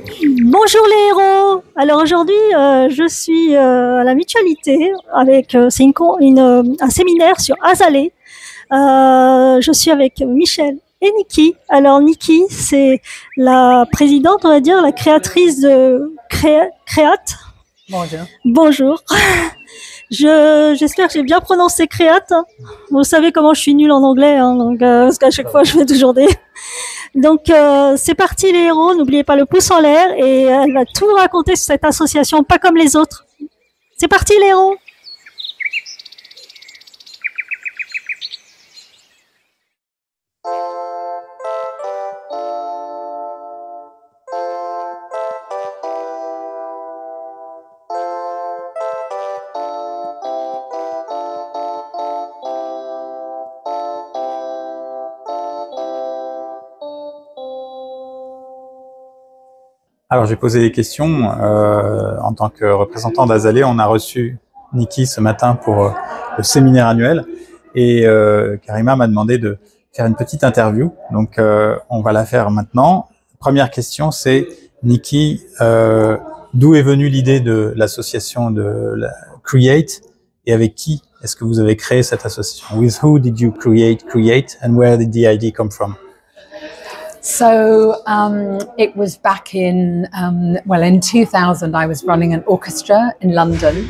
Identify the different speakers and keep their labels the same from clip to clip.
Speaker 1: Bonjour les héros. Alors aujourd'hui, je suis à la Mutualité avec un séminaire sur Azalée. Je suis avec Michel et Niki. Alors Niki, c'est la présidente, on va dire, la créatrice de Créate.
Speaker 2: Bonjour.
Speaker 1: Bonjour. J'espère que j'ai bien prononcé Créate. Vous savez comment je suis nulle en anglais, hein, donc parce qu'à chaque fois je fais toujours des. Donc c'est parti les héros, n'oubliez pas le pouce en l'air et elle va tout raconter sur cette association, pas comme les autres. C'est parti les héros.
Speaker 3: Alors, j'ai posé des questions. En tant que représentant d'Azalée, on a reçu Niki ce matin pour le séminaire annuel. Et Karima m'a demandé de faire une petite interview. Donc, on va la faire maintenant. Première question, c'est Niki, d'où est venue l'idée de l'association de la Create et avec qui est-ce que vous avez créé cette association? With who did you create and where did the idea come from?
Speaker 2: So it was back in 2000, I was running an orchestra in London,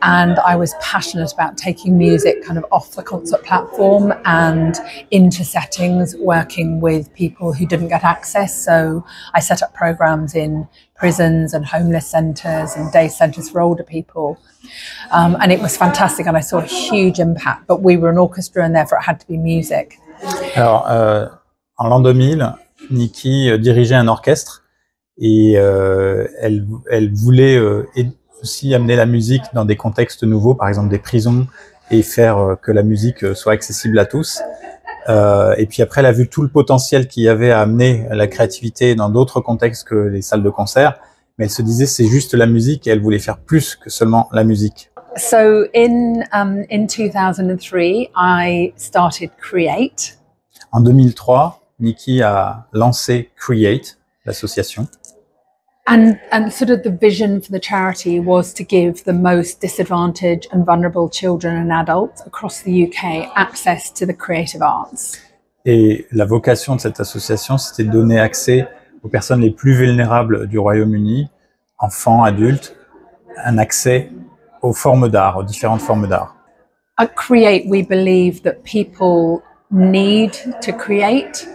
Speaker 2: and I was passionate about taking music kind of off the concert platform and into settings, working with people who didn't get access. So I set up programs in prisons and homeless centres and day centres for older people. And it was fantastic, and I saw a huge impact, but we were an orchestra and therefore it had to be music.
Speaker 3: Alors, en l'an 2000, Niki dirigeait un orchestre et elle voulait aussi amener la musique dans des contextes nouveaux, par exemple des prisons, et faire que la musique soit accessible à tous. Et puis après, elle a vu tout le potentiel qu'il y avait à amener la créativité dans d'autres contextes que les salles de concert, mais elle se disait c'est juste la musique et elle voulait faire plus que seulement la musique.
Speaker 2: So in 2003, I started Create.
Speaker 3: En 2003, Niki a lancé Create, l'association.
Speaker 2: And sort of the vision for the charity was to give the most disadvantaged and vulnerable children and adults across the UK access to the creative arts.
Speaker 3: Et la vocation de cette association, c'était de donner accès aux personnes les plus vulnérables du Royaume-Uni, enfants, adultes, un accès aux formes d'art, aux différentes formes d'art.
Speaker 2: At Create, we believe that people need to create.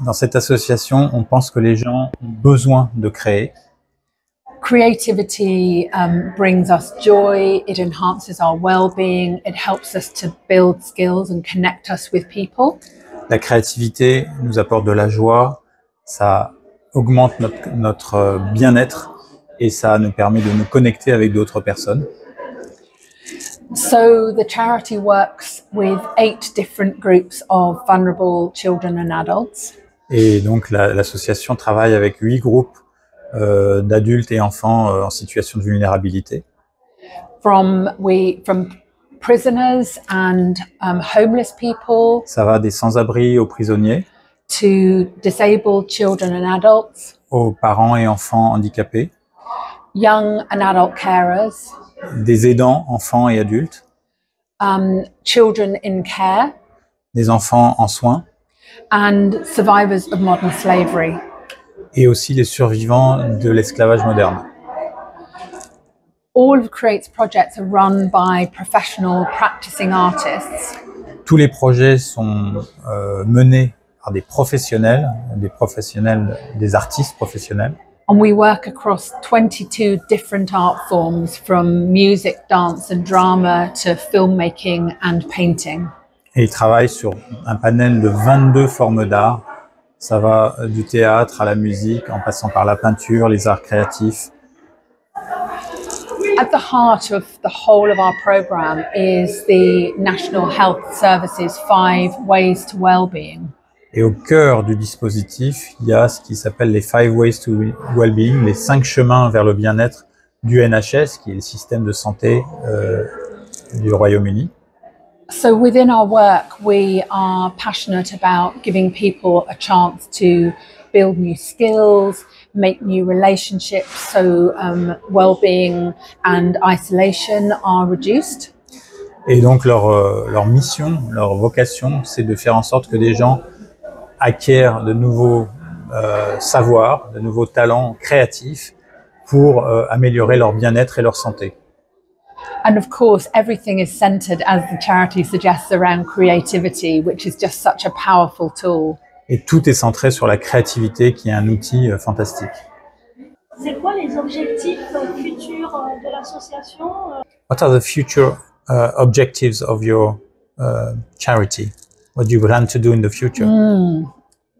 Speaker 3: Dans cette association, on pense que les gens ont besoin de créer.
Speaker 2: Creativity brings us joy, it enhances our well-being, it helps us to build skills and connect us with people.
Speaker 3: La créativité nous apporte de la joie, ça augmente notre bien-être et ça nous permet de nous connecter avec d'autres personnes.
Speaker 2: So the charity works with 8 different groups of vulnerable children and adults.
Speaker 3: Et donc l'association travaille avec 8 groupes d'adultes et enfants en situation de vulnérabilité.
Speaker 2: From prisoners and homeless people.
Speaker 3: Ça va des sans-abri aux prisonniers.
Speaker 2: To disabled children and adults.
Speaker 3: Aux parents et enfants handicapés.
Speaker 2: Young and adult carers.
Speaker 3: Des aidants, enfants et adultes.
Speaker 2: Children in care.
Speaker 3: Des enfants en soins.
Speaker 2: And survivors of modern slavery.
Speaker 3: Et aussi les survivants de l'esclavage moderne.
Speaker 2: All of Create's projects are run by professional practicing artists.
Speaker 3: Tous les projets sont menés par des professionnels, des artistes professionnels.
Speaker 2: And we work across 22 different art forms, from music, dance and drama to filmmaking and painting.
Speaker 3: Et ils travaillent sur un panel de 22 formes d'art. Ça va du théâtre à la musique, en passant par la peinture, les arts créatifs.
Speaker 2: At the heart of the whole of our program is the National Health Service's 5 Ways to Wellbeing.
Speaker 3: Et au cœur du dispositif, il y a ce qui s'appelle les 5 Ways to Wellbeing, les 5 chemins vers le bien-être du NHS, qui est le système de santé du Royaume-Uni.
Speaker 2: So within our work, we are passionate about giving people a chance to build new skills, make new relationships, so well-being and isolation are reduced.
Speaker 3: Et donc leur mission, leur vocation, c'est de faire en sorte que des gens acquièrent de nouveaux savoirs, de nouveaux talents créatifs pour améliorer leur bien-être et leur santé.
Speaker 2: And of course, everything is centered, as the charity suggests, around creativity, which is just such a powerful tool.
Speaker 3: Et tout est centré sur la créativité, qui est un outil fantastique.
Speaker 1: C'est quoi les objectifs futurs de l'association?
Speaker 3: What are the future objectives of your charity? What do you plan to do in the future?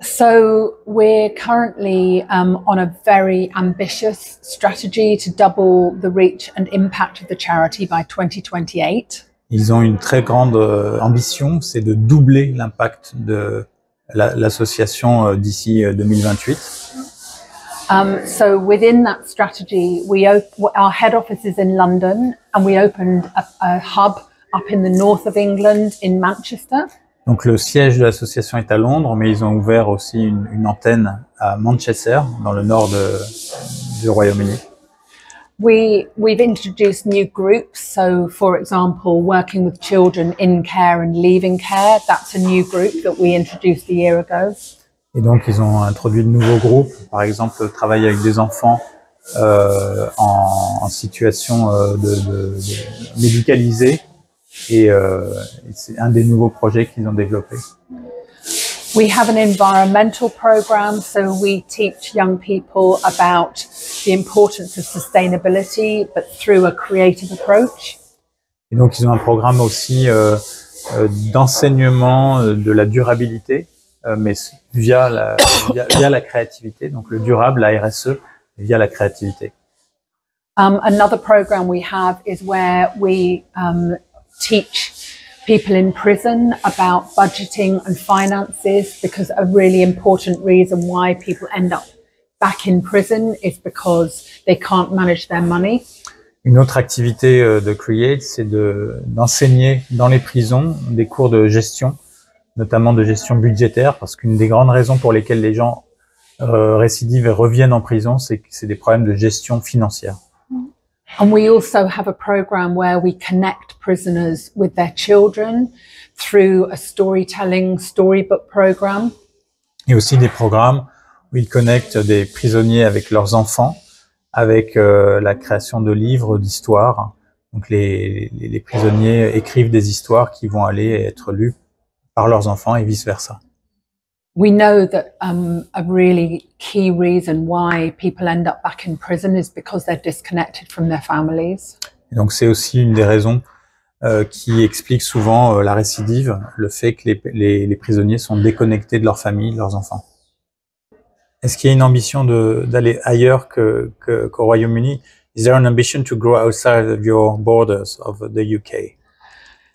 Speaker 2: So we're currently on a very ambitious strategy to double the reach and impact of the charity by 2028.
Speaker 3: Ils ont une très grande ambition, c'est de doubler l'impact de l'association d'ici 2028.
Speaker 2: So within that strategy, our head office is in London, and we opened a hub up in the north of England in Manchester.
Speaker 3: Donc le siège de l'association est à Londres, mais ils ont ouvert aussi une antenne à Manchester, dans le nord du Royaume-Uni.
Speaker 2: We've introduced new groups. So, for example, working with children in care and leaving care, that's a new group that we introduced a year ago.
Speaker 3: Et donc ils ont introduit de nouveaux groupes, par exemple travailler avec des enfants en situation de médicalisée. Et c'est un des nouveaux projets qu'ils ont développé.
Speaker 2: We have an environmental program, so we teach young people about the importance of sustainability, but through a creative approach.
Speaker 3: Et donc ils ont un programme aussi d'enseignement de la durabilité, mais via la créativité. Donc le durable, la RSE, via la créativité.
Speaker 2: Another program we have is where we teach people in prison about budgeting and finances, because a really important reason why people end up back in prison is because they can't manage their money.
Speaker 3: Une autre activité de Create, c'est d'enseigner dans les prisons des cours de gestion, notamment de gestion budgétaire, parce qu'une des grandes raisons pour lesquelles les gens récidivent et reviennent en prison, c'est que c'est des problèmes de gestion financière.
Speaker 2: And we also have a program where we connect prisoners with their children through a storybook program.
Speaker 3: Et aussi des programmes où ils connectent des prisonniers avec leurs enfants, avec la création de livres d'histoires. Donc les prisonniers écrivent des histoires qui vont aller être lues par leurs enfants et vice-versa.
Speaker 2: We know that a really key reason why people end up back in prison is because they're disconnected from their families.
Speaker 3: Et donc c'est aussi une des raisons qui explique souvent la récidive, le fait que les prisonniers sont déconnectés de leur famille, de leurs enfants. Est-ce qu'il y a une ambition d'aller ailleurs qu'au Royaume-Uni? Is there an ambition to grow outside of your borders of the UK?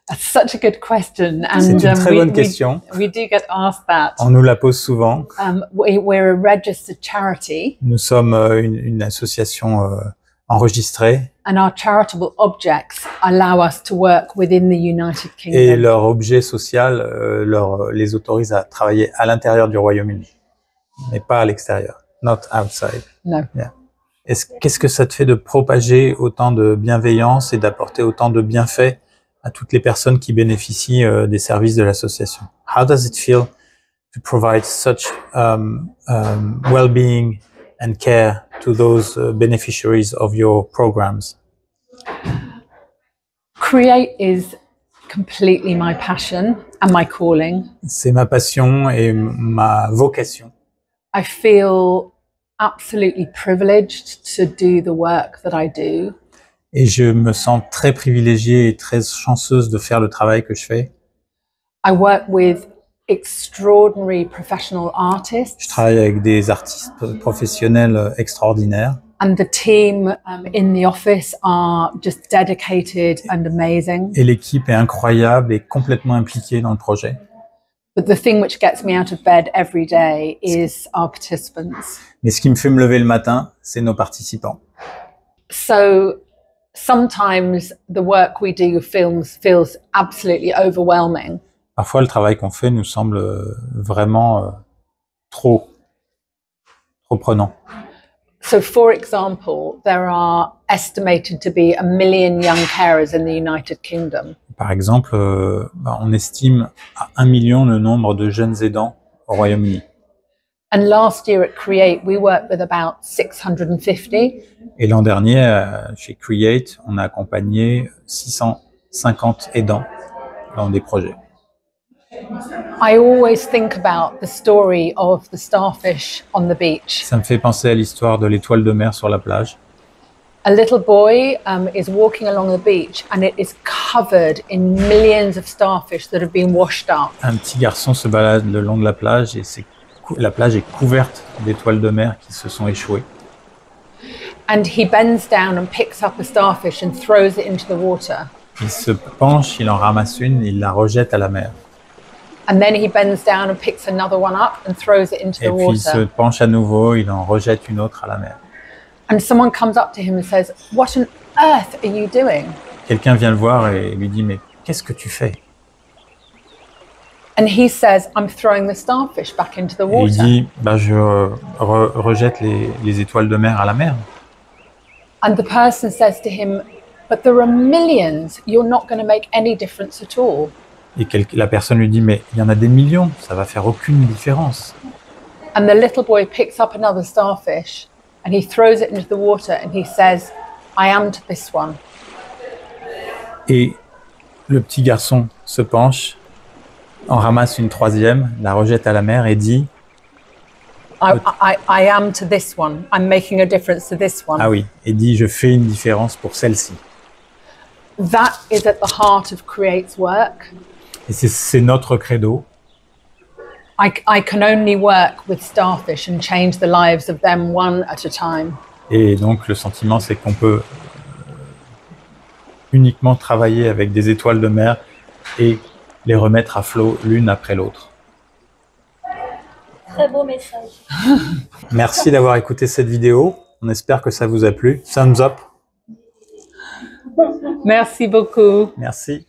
Speaker 2: That's such a good question, and
Speaker 3: C'est une très bonne question.
Speaker 2: We do get asked that.
Speaker 3: On nous la pose souvent.
Speaker 2: We're a registered charity.
Speaker 3: Nous sommes une association enregistrée.
Speaker 2: And our charitable objects allow us to work within the United Kingdom.
Speaker 3: Et leur objet social les autorise à travailler à l'intérieur du Royaume-Uni, mais pas à l'extérieur. Not outside.
Speaker 2: No.
Speaker 3: Yeah. Qu'est-ce que ça te fait de propager autant de bienveillance et d'apporter autant de bienfaits à toutes les personnes qui bénéficient des services de l'association? How does it feel to provide such well-being and care to those beneficiaries of your programs?
Speaker 2: Create is completely my passion and my calling.
Speaker 3: C'est ma passion et ma vocation.
Speaker 2: I feel absolutely privileged to do the work that I do.
Speaker 3: Et je me sens très privilégiée et très chanceuse de faire le travail que je fais.
Speaker 2: I work with extraordinary professional artists.
Speaker 3: Je travaille avec des artistes professionnels extraordinaires.
Speaker 2: And the team in the office are just dedicated and amazing.
Speaker 3: Et l'équipe est incroyable et complètement impliquée dans le projet.
Speaker 2: But the thing which gets me out of bed every day is our participants.
Speaker 3: Mais ce qui me fait me lever le matin, c'est nos participants.
Speaker 2: So sometimes the work we do feels absolutely overwhelming.
Speaker 3: Parfois, le travail qu'on fait nous semble vraiment trop prenant.
Speaker 2: So, for example, there are estimated to be 1 million young carers in the United Kingdom.
Speaker 3: Par exemple, on estime à 1 million le nombre de jeunes aidants au Royaume-Uni.
Speaker 2: And last year at Create, we worked with about 650.
Speaker 3: Et l'an dernier, chez Create, on a accompagné 650 aidants dans des projets.
Speaker 2: I always think about the story of the starfish on the beach.
Speaker 3: Ça me fait penser à l'histoire de l'étoile de mer sur la plage.
Speaker 2: A little boy is walking along the beach and it is covered in millions of starfish that have been washed up.
Speaker 3: Un petit garçon se balade le long de la plage et la plage est couverte d'étoiles de mer qui se sont échouées.
Speaker 2: And he bends down and picks up a starfish and throws it into the water.
Speaker 3: Il se penche, il en ramasse une, il la rejette à la mer.
Speaker 2: And then he bends down and picks another one up and throws it into
Speaker 3: Et
Speaker 2: the
Speaker 3: puis il se
Speaker 2: water.
Speaker 3: penche à nouveau, il en rejette une autre à la mer.
Speaker 2: And someone comes up to him and says, "What on earth are you doing?"
Speaker 3: Quelqu'un vient le voir et lui dit « Mais qu'est-ce que tu fais ?»
Speaker 2: And he says, "I'm throwing the starfish back into the
Speaker 3: Et il
Speaker 2: water."
Speaker 3: dit « Je rejette les étoiles de mer à la mer. »
Speaker 2: And the person says to him, "But there are millions. You're not going to make any difference at all."
Speaker 3: Et la personne lui dit « Mais il y en a des millions, ça va faire aucune différence. »
Speaker 2: And the little boy picks up another starfish and he throws it into the water and he says, "I am to this one."
Speaker 3: Et le petit garçon se penche, en ramasse une troisième, la rejette à la mer et dit
Speaker 2: I am to this one. I'm making a difference to this one.
Speaker 3: « Ah oui », et dit « Je fais une différence pour celle-ci. »
Speaker 2: That is at the heart of Create's work.
Speaker 3: Et c'est notre credo.
Speaker 2: I can only work with starfish and change the lives of them one at a time.
Speaker 3: Et donc le sentiment, c'est qu'on peut uniquement travailler avec des étoiles de mer et les remettre à flot l'une après l'autre.
Speaker 1: Très beau message.
Speaker 3: Merci d'avoir écouté cette vidéo. On espère que ça vous a plu. Thumbs up.
Speaker 2: Merci beaucoup.
Speaker 3: Merci.